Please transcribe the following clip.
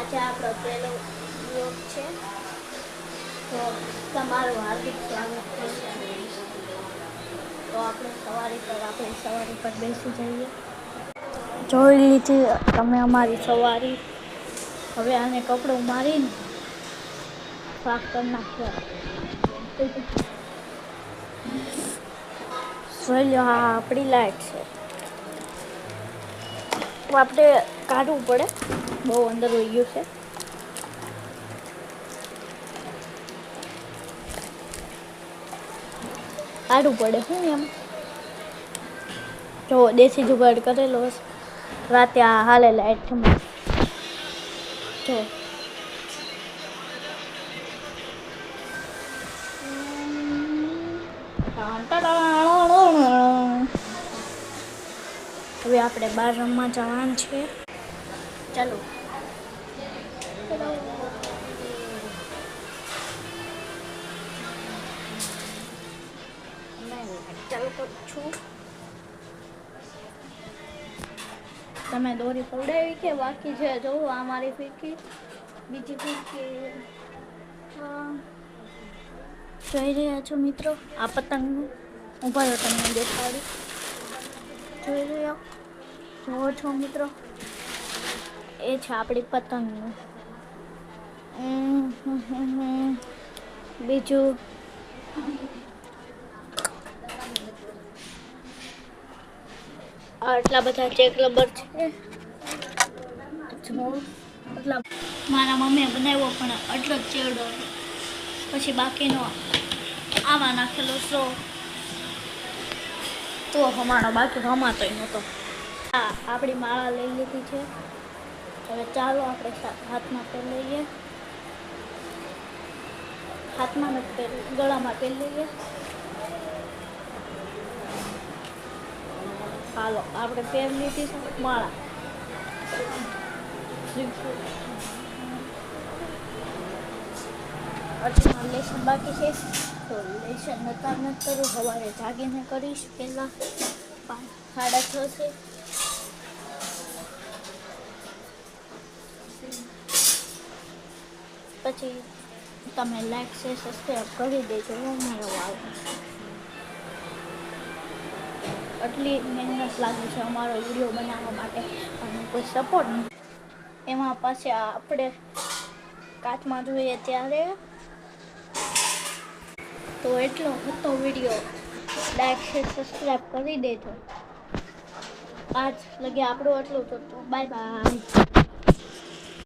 આજે આપણો પહેલો વ્લોગ છે, તો તમારું હાર્દિક સ્વાગત છે. તો આપણે સવારી પર બેસી જઈએ. જોઈ લીધી તમે અમારી સવારી. હવે આને કપડું મારીને સાફ કરી નાખ્યા. જોઈ લો, આ આપણી લાઈટ છે. આપણે કાઢવું પડે, બહુ અંદર હોઈ ગયું છે. કાઢવું પડે શું એમ, જો દેશી જુગાડ કરેલો હશે. રાતે આ હાલે લાઈટ જો હવે આપણે બહાર રમવા જવાનું છે. ચાલો ચાલુ કરું છું. તમે દોરી પકડાવી કે બાકી છે? જોવું આ મારી ફીરકી, બીજી ફીરકી જોઈ રહ્યા છો મિત્રો. આ પતંગનું ઊભા રહો, તમને દેખાડી. જોઈ રહ્યા જોવો છો મિત્રો, એ છે આપણી પતંગનું. બીજું આટલા બધા ચેક રબર છે. મારા મમ્મીએ બનાવ્યો પણ આટલો જ ચેડો, પછી બાકીનો આમાં નાખેલો સો તો હમાણો, બાકી હમાતો નહોતો. હા, આપણી માળા લઈ લીધી છે. હવે ચાલો આપણે હાથમાં પહેરી લઈએ. હાથમાં નથી પહેરી, ગળામાં પહેરી લઈએ. હાલો, આપણે પહેરી લીધી છે માળા. અર્ચના લેસન બાકી છે, તો લેસન નતા નથી કરું. સવારે જાગીને કરીશ. પહેલાં 5:30 છે. પછી તમે લાઈક શેર સબસ્ક્રાઈબ કરી દેજો. મારો વાળ આટલી મહેનત લાગે છે અમારો વિડીયો બનાવવા માટે, અને કોઈ સપોર્ટ નહીં. એમાં પાછી આપણે કાચમાં જોઈએ ત્યારે. તો એટલો હતો વિડીયો. લાઈક શેર સબસ્ક્રાઈબ કરી દેજો. આજ લગે આપણું એટલું જ હતું. Bye bye.